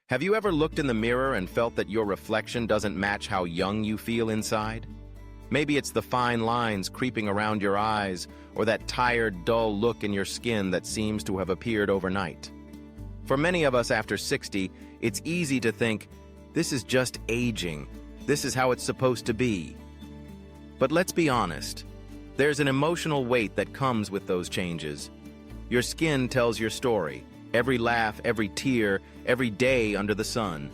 Have you ever looked in the mirror and felt that your reflection doesn't match how young you feel inside? Maybe it's the fine lines creeping around your eyes or that tired, dull look in your skin that seems to have appeared overnight. For many of us after 60, it's easy to think, this is just aging. This is how it's supposed to be. But let's be honest. There's an emotional weight that comes with those changes. Your skin tells your story. Every laugh, every tear, every day under the sun.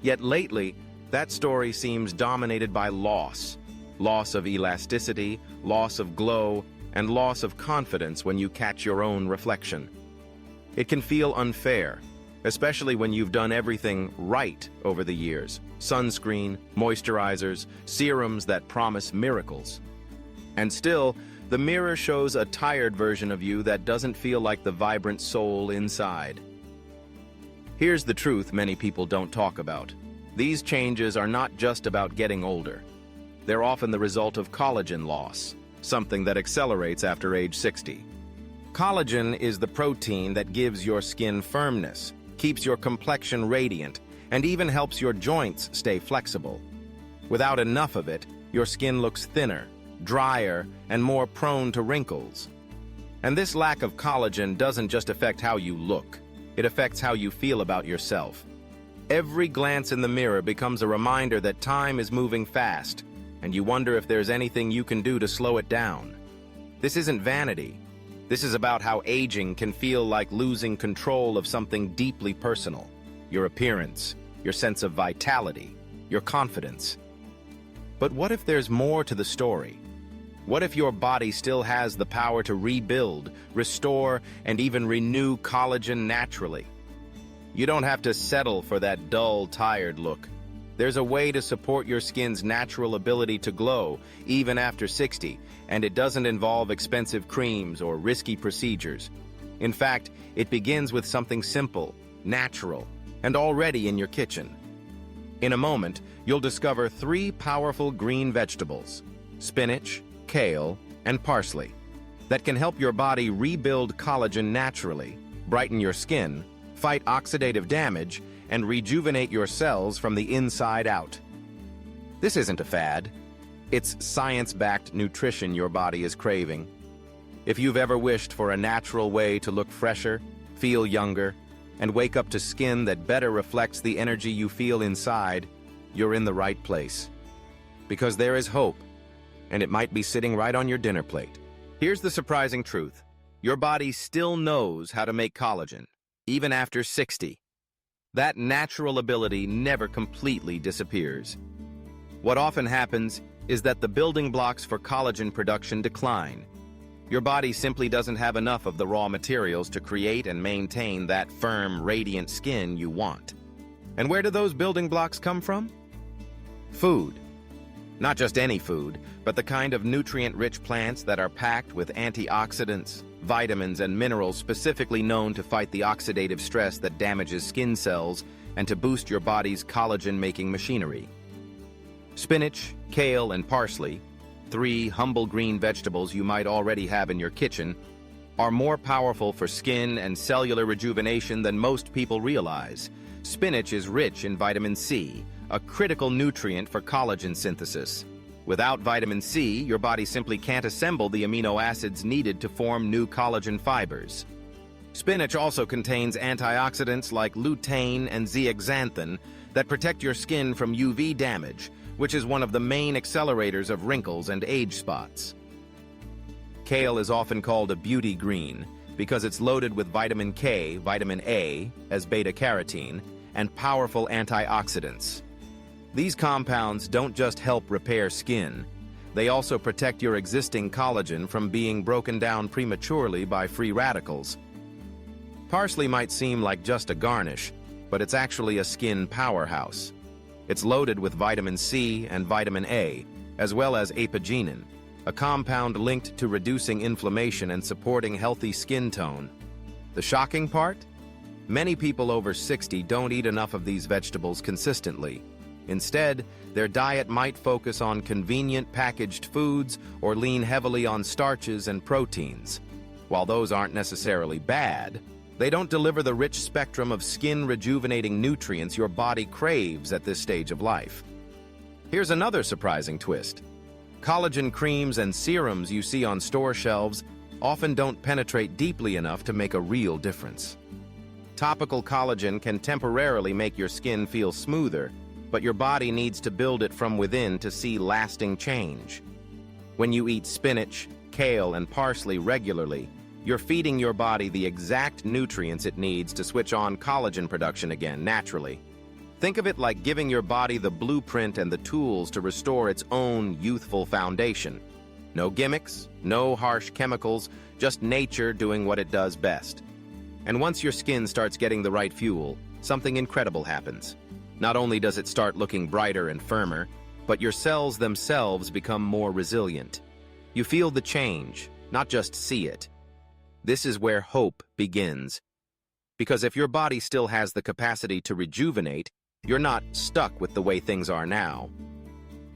Yet lately, that story seems dominated by loss. Loss of elasticity, loss of glow, and loss of confidence when you catch your own reflection. It can feel unfair, especially when you've done everything right over the years. Sunscreen, moisturizers, serums that promise miracles. And still, the mirror shows a tired version of you that doesn't feel like the vibrant soul inside. Here's the truth many people don't talk about. These changes are not just about getting older. They're often the result of collagen loss, something that accelerates after age 60. Collagen is the protein that gives your skin firmness, keeps your complexion radiant, and even helps your joints stay flexible. Without enough of it, your skin looks thinner, drier, and more prone to wrinkles. And this lack of collagen doesn't just affect how you look, it affects how you feel about yourself. Every glance in the mirror becomes a reminder that time is moving fast, and you wonder if there's anything you can do to slow it down. This isn't vanity. This is about how aging can feel like losing control of something deeply personal. Your appearance, your sense of vitality, your confidence. But what if there's more to the story? What if your body still has the power to rebuild, restore, and even renew collagen naturally? You don't have to settle for that dull, tired look. There's a way to support your skin's natural ability to glow, even after 60, and it doesn't involve expensive creams or risky procedures. In fact, it begins with something simple, natural, and already in your kitchen. In a moment, you'll discover 3 powerful green vegetables, spinach, kale, and parsley, that can help your body rebuild collagen naturally, brighten your skin, fight oxidative damage, and rejuvenate your cells from the inside out. This isn't a fad. It's science-backed nutrition your body is craving. If you've ever wished for a natural way to look fresher, feel younger, and wake up to skin that better reflects the energy you feel inside, you're in the right place. Because there is hope, and it might be sitting right on your dinner plate. Here's the surprising truth. Your body still knows how to make collagen, even after 60. That natural ability never completely disappears. What often happens is that the building blocks for collagen production decline. Your body simply doesn't have enough of the raw materials to create and maintain that firm, radiant skin you want. And where do those building blocks come from? Food. Not just any food, but the kind of nutrient-rich plants that are packed with antioxidants, vitamins, and minerals specifically known to fight the oxidative stress that damages skin cells and to boost your body's collagen-making machinery. Spinach, kale, and parsley, 3 humble green vegetables you might already have in your kitchen, are more powerful for skin and cellular rejuvenation than most people realize. Spinach is rich in vitamin C, a critical nutrient for collagen synthesis. Without vitamin C, your body simply can't assemble the amino acids needed to form new collagen fibers. Spinach also contains antioxidants like lutein and zeaxanthin that protect your skin from UV damage, which is one of the main accelerators of wrinkles and age spots. Kale is often called a beauty green because it's loaded with vitamin K, vitamin A, as beta-carotene, and powerful antioxidants. These compounds don't just help repair skin, they also protect your existing collagen from being broken down prematurely by free radicals. Parsley might seem like just a garnish, but it's actually a skin powerhouse. It's loaded with vitamin C and vitamin A, as well as apigenin, a compound linked to reducing inflammation and supporting healthy skin tone. The shocking part? Many people over 60 don't eat enough of these vegetables consistently. Instead, their diet might focus on convenient packaged foods or lean heavily on starches and proteins. While those aren't necessarily bad, They don't deliver the rich spectrum of skin-rejuvenating nutrients your body craves at this stage of life. Here's another surprising twist. Collagen creams and serums you see on store shelves often don't penetrate deeply enough to make a real difference. Topical collagen can temporarily make your skin feel smoother, but your body needs to build it from within to see lasting change. When you eat spinach, kale, and parsley regularly, you're feeding your body the exact nutrients it needs to switch on collagen production again naturally. Think of it like giving your body the blueprint and the tools to restore its own youthful foundation. No gimmicks, no harsh chemicals, just nature doing what it does best. And once your skin starts getting the right fuel, something incredible happens. Not only does it start looking brighter and firmer, but your cells themselves become more resilient. You feel the change, not just see it. This is where hope begins. Because if your body still has the capacity to rejuvenate, you're not stuck with the way things are now.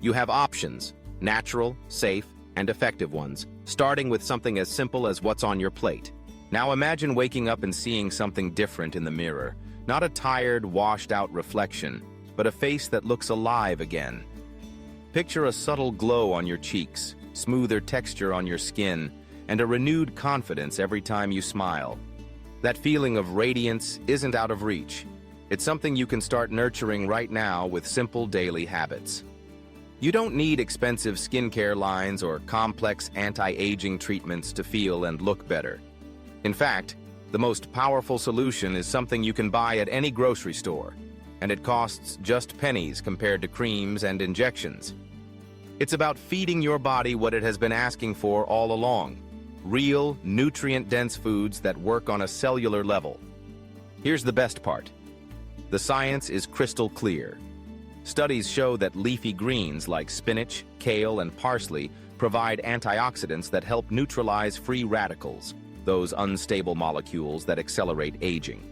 You have options, natural, safe, and effective ones, starting with something as simple as what's on your plate. Now imagine waking up and seeing something different in the mirror. Not a tired, washed-out reflection, but a face that looks alive again. Picture a subtle glow on your cheeks, smoother texture on your skin, and a renewed confidence every time you smile. That feeling of radiance isn't out of reach. It's something you can start nurturing right now with simple daily habits. You don't need expensive skincare lines or complex anti-aging treatments to feel and look better. In fact, the most powerful solution is something you can buy at any grocery store, and it costs just pennies compared to creams and injections. It's about feeding your body what it has been asking for all along: real, nutrient-dense foods that work on a cellular level. Here's the best part. The science is crystal clear. Studies show that leafy greens like spinach, kale, and parsley provide antioxidants that help neutralize free radicals, those unstable molecules that accelerate aging.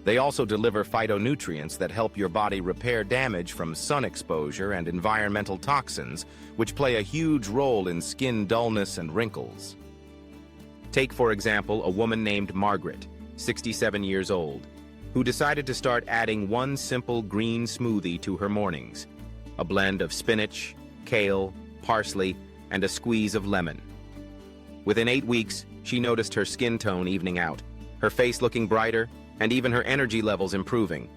They also deliver phytonutrients that help your body repair damage from sun exposure and environmental toxins, which play a huge role in skin dullness and wrinkles. Take, for example, a woman named Margaret, 67 years old, who decided to start adding one simple green smoothie to her mornings: a blend of spinach, kale, parsley, and a squeeze of lemon. Within 8 weeks, she noticed her skin tone evening out, her face looking brighter, and even her energy levels improving.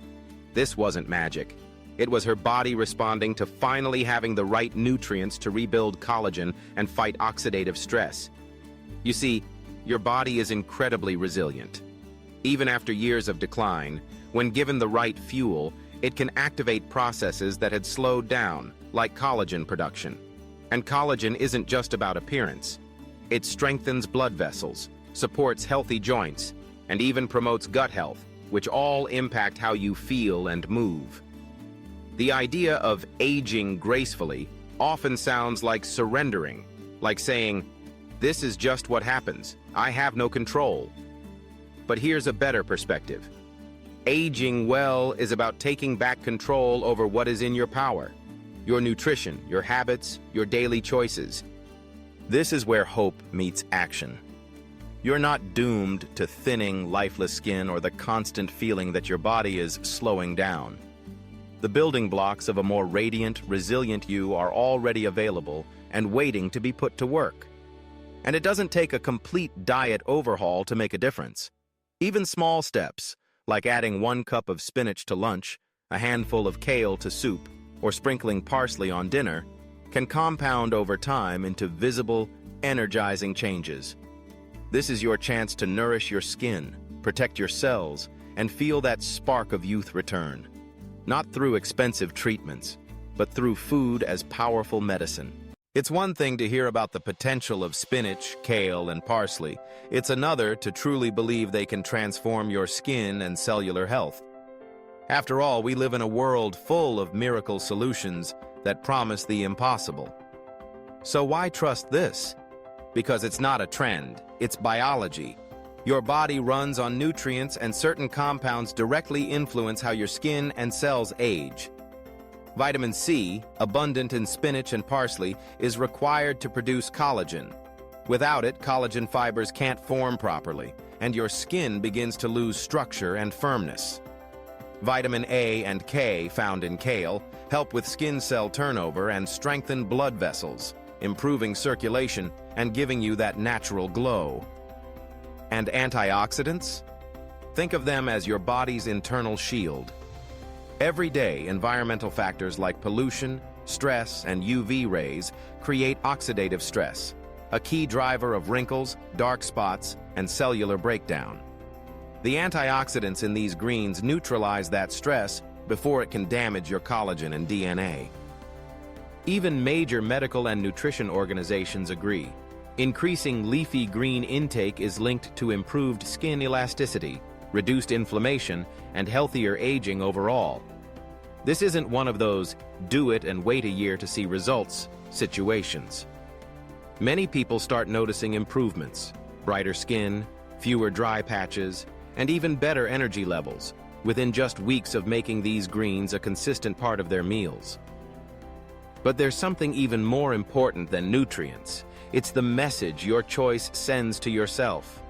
This wasn't magic. It was her body responding to finally having the right nutrients to rebuild collagen and fight oxidative stress. You see, your body is incredibly resilient. Even after years of decline, when given the right fuel, it can activate processes that had slowed down, like collagen production. And collagen isn't just about appearance. It strengthens blood vessels, supports healthy joints, and even promotes gut health, which all impact how you feel and move. The idea of aging gracefully often sounds like surrendering, like saying, "This is just what happens. I have no control." But here's a better perspective. Aging well is about taking back control over what is in your power: your nutrition, your habits, your daily choices. This is where hope meets action. You're not doomed to thinning, lifeless skin or the constant feeling that your body is slowing down. The building blocks of a more radiant, resilient you are already available and waiting to be put to work. And it doesn't take a complete diet overhaul to make a difference. Even small steps, like adding 1 cup of spinach to lunch, a handful of kale to soup, or sprinkling parsley on dinner, can compound over time into visible, energizing changes. This is your chance to nourish your skin, protect your cells, and feel that spark of youth return. Not through expensive treatments, but through food as powerful medicine. It's one thing to hear about the potential of spinach, kale, and parsley. It's another to truly believe they can transform your skin and cellular health. After all, we live in a world full of miracle solutions that promise the impossible. So why trust this? Because it's not a trend, it's biology. Your body runs on nutrients, and certain compounds directly influence how your skin and cells age. Vitamin C, abundant in spinach and parsley, is required to produce collagen. Without it, collagen fibers can't form properly, and your skin begins to lose structure and firmness. Vitamin A and K, found in kale, help with skin cell turnover and strengthen blood vessels, improving circulation and giving you that natural glow. And antioxidants? Think of them as your body's internal shield. Every day, environmental factors like pollution, stress, and UV rays create oxidative stress, a key driver of wrinkles, dark spots, and cellular breakdown. The antioxidants in these greens neutralize that stress before it can damage your collagen and DNA. Even major medical and nutrition organizations agree. Increasing leafy green intake is linked to improved skin elasticity, reduced inflammation, and healthier aging overall. This isn't one of those do it and wait a year to see results situations. Many people start noticing improvements, brighter skin, fewer dry patches, and even better energy levels within just weeks of making these greens a consistent part of their meals. But there's something even more important than nutrients. It's the message your choice sends to yourself.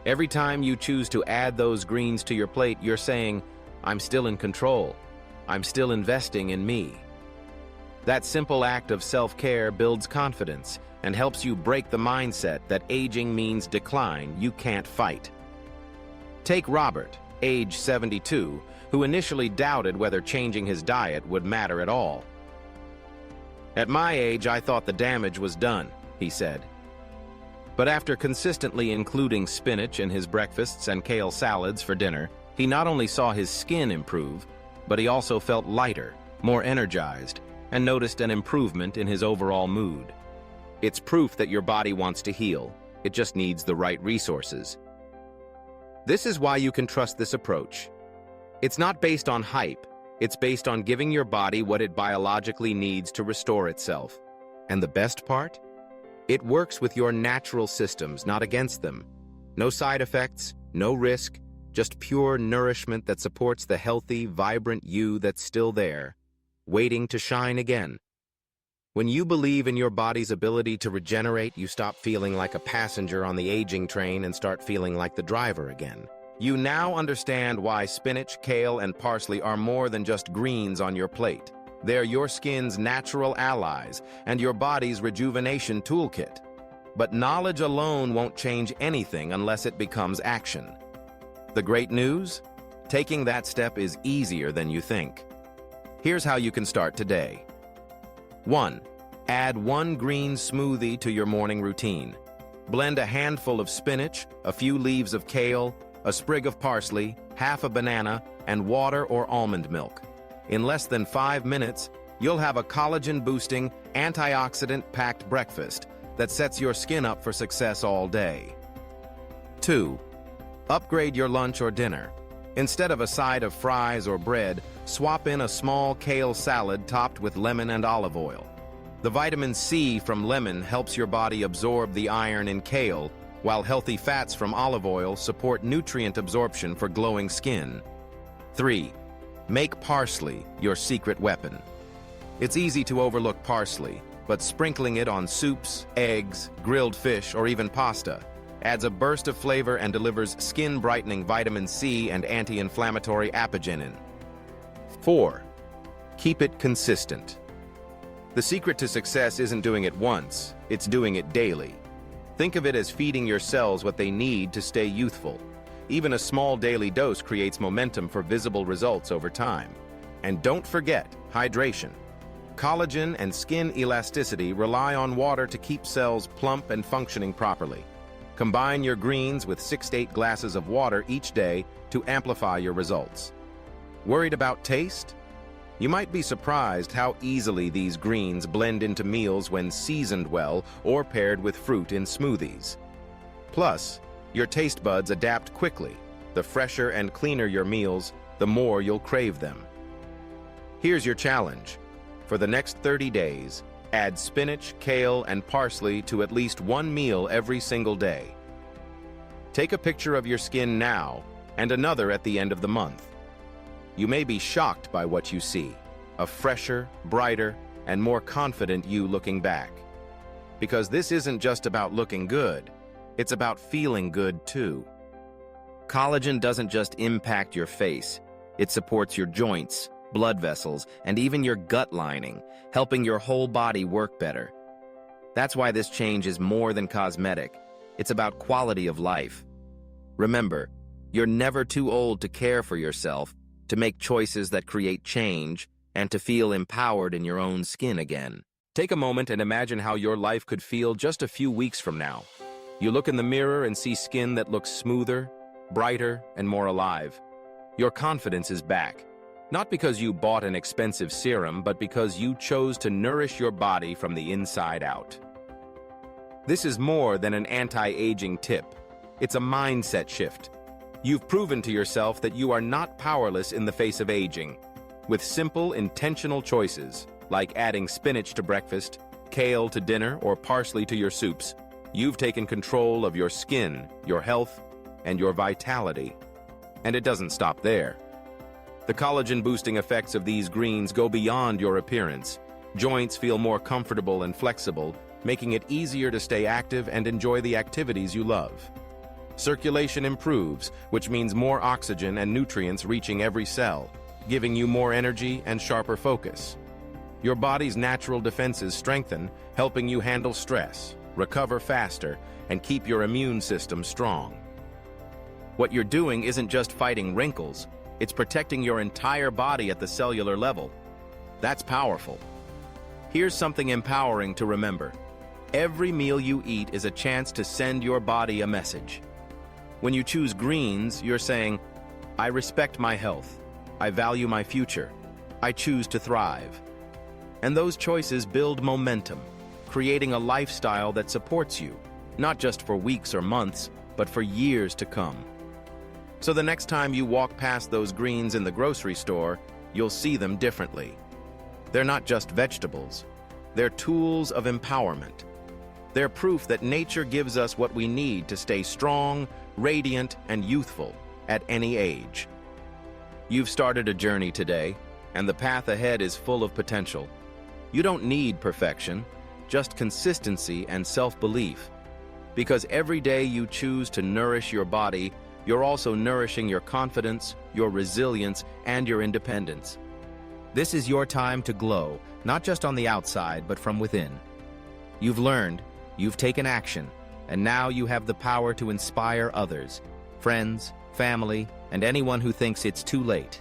Every time you choose to add those greens to your plate, you're saying, "I'm still in control. I'm still investing in me." That simple act of self-care builds confidence and helps you break the mindset that aging means decline you can't fight. Take Robert, age 72, who initially doubted whether changing his diet would matter at all. "At my age, I thought the damage was done," he said. But after consistently including spinach in his breakfasts and kale salads for dinner, he not only saw his skin improve, but he also felt lighter, more energized, and noticed an improvement in his overall mood. It's proof that your body wants to heal. It just needs the right resources. This is why you can trust this approach. It's not based on hype. It's based on giving your body what it biologically needs to restore itself. And the best part? It works with your natural systems, not against them. No side effects, no risk, just pure nourishment that supports the healthy, vibrant you that's still there, waiting to shine again. When you believe in your body's ability to regenerate, you stop feeling like a passenger on the aging train and start feeling like the driver again. You now understand why spinach, kale, and parsley are more than just greens on your plate. They're your skin's natural allies and your body's rejuvenation toolkit. But knowledge alone won't change anything unless it becomes action. The great news? Taking that step is easier than you think. Here's how you can start today. 1. Add 1 green smoothie to your morning routine. Blend a handful of spinach, a few leaves of kale, a sprig of parsley, half a banana, and water or almond milk. In less than 5 minutes, you'll have a collagen-boosting, antioxidant-packed breakfast that sets your skin up for success all day. 2. Upgrade your lunch or dinner. Instead of a side of fries or bread, swap in a small kale salad topped with lemon and olive oil. The vitamin C from lemon helps your body absorb the iron in kale, while healthy fats from olive oil support nutrient absorption for glowing skin. 3. Make parsley your secret weapon. It's easy to overlook parsley, but sprinkling it on soups, eggs, grilled fish, or even pasta adds a burst of flavor and delivers skin-brightening vitamin C and anti-inflammatory apigenin. 4. Keep it consistent. The secret to success isn't doing it once, it's doing it daily. Think of it as feeding your cells what they need to stay youthful. Even a small daily dose creates momentum for visible results over time. And don't forget hydration. Collagen and skin elasticity rely on water to keep cells plump and functioning properly. Combine your greens with 6 to 8 glasses of water each day to amplify your results. Worried about taste? You might be surprised how easily these greens blend into meals when seasoned well or paired with fruit in smoothies. Plus, your taste buds adapt quickly. The fresher and cleaner your meals, the more you'll crave them. Here's your challenge. For the next 30 days, add spinach, kale, and parsley to at least 1 meal every single day. Take a picture of your skin now and another at the end of the month. You may be shocked by what you see, a fresher, brighter, and more confident you looking back. Because this isn't just about looking good, it's about feeling good too. Collagen doesn't just impact your face. It supports your joints, blood vessels, and even your gut lining, helping your whole body work better. That's why this change is more than cosmetic. It's about quality of life. Remember, you're never too old to care for yourself, to make choices that create change, and to feel empowered in your own skin again. Take a moment and imagine how your life could feel just a few weeks from now. You look in the mirror and see skin that looks smoother, brighter, and more alive. Your confidence is back. Not because you bought an expensive serum, but because you chose to nourish your body from the inside out. This is more than an anti-aging tip. It's a mindset shift. You've proven to yourself that you are not powerless in the face of aging. With simple, intentional choices, like adding spinach to breakfast, kale to dinner, or parsley to your soups, you've taken control of your skin, your health, and your vitality. And it doesn't stop there. The collagen-boosting effects of these greens go beyond your appearance. Joints feel more comfortable and flexible, making it easier to stay active and enjoy the activities you love. Circulation improves, which means more oxygen and nutrients reaching every cell, giving you more energy and sharper focus. Your body's natural defenses strengthen, helping you handle stress, recover faster, and keep your immune system strong. What you're doing isn't just fighting wrinkles, it's protecting your entire body at the cellular level. That's powerful. Here's something empowering to remember. Every meal you eat is a chance to send your body a message. When you choose greens, you're saying, I respect my health, I value my future, I choose to thrive. And those choices build momentum, creating a lifestyle that supports you, not just for weeks or months, but for years to come. So the next time you walk past those greens in the grocery store, you'll see them differently. They're not just vegetables. They're tools of empowerment. They're proof that nature gives us what we need to stay strong, radiant, and youthful at any age. You've started a journey today, and the path ahead is full of potential. You don't need perfection, just consistency and self-belief. Because every day you choose to nourish your body, you're also nourishing your confidence, your resilience, and your independence. This is your time to glow, not just on the outside, but from within. You've learned, you've taken action, and now you have the power to inspire others, friends, family, and anyone who thinks it's too late.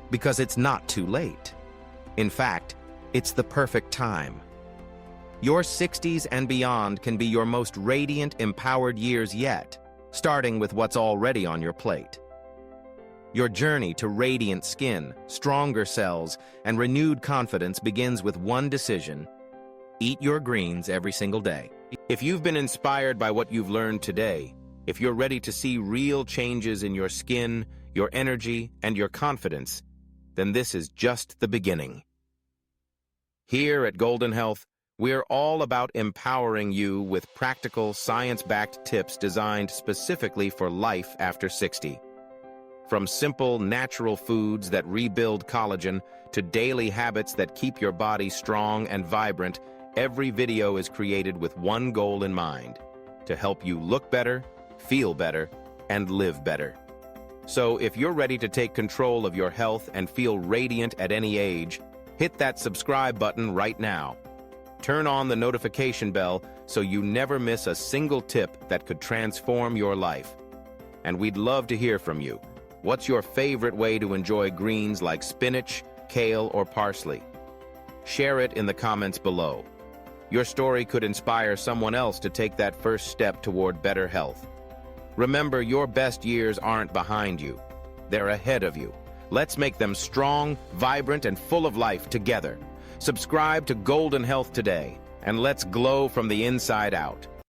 Because it's not too late. In fact, it's the perfect time. Your 60s and beyond can be your most radiant, empowered years yet, starting with what's already on your plate. Your journey to radiant skin, stronger cells, and renewed confidence begins with one decision: eat your greens every single day. If you've been inspired by what you've learned today, if you're ready to see real changes in your skin, your energy, and your confidence, then this is just the beginning. Here at Goldenhealth, we're all about empowering you with practical, science-backed tips designed specifically for life after 60. From simple, natural foods that rebuild collagen to daily habits that keep your body strong and vibrant, every video is created with one goal in mind: to help you look better, feel better, and live better. So if you're ready to take control of your health and feel radiant at any age, hit that subscribe button right now. Turn on the notification bell so you never miss a single tip that could transform your life. And we'd love to hear from you. What's your favorite way to enjoy greens like spinach, kale, or parsley? Share it in the comments below. Your story could inspire someone else to take that first step toward better health. Remember, your best years aren't behind you. They're ahead of you. Let's make them strong, vibrant, and full of life together. Subscribe to Goldenhealth today, and let's glow from the inside out.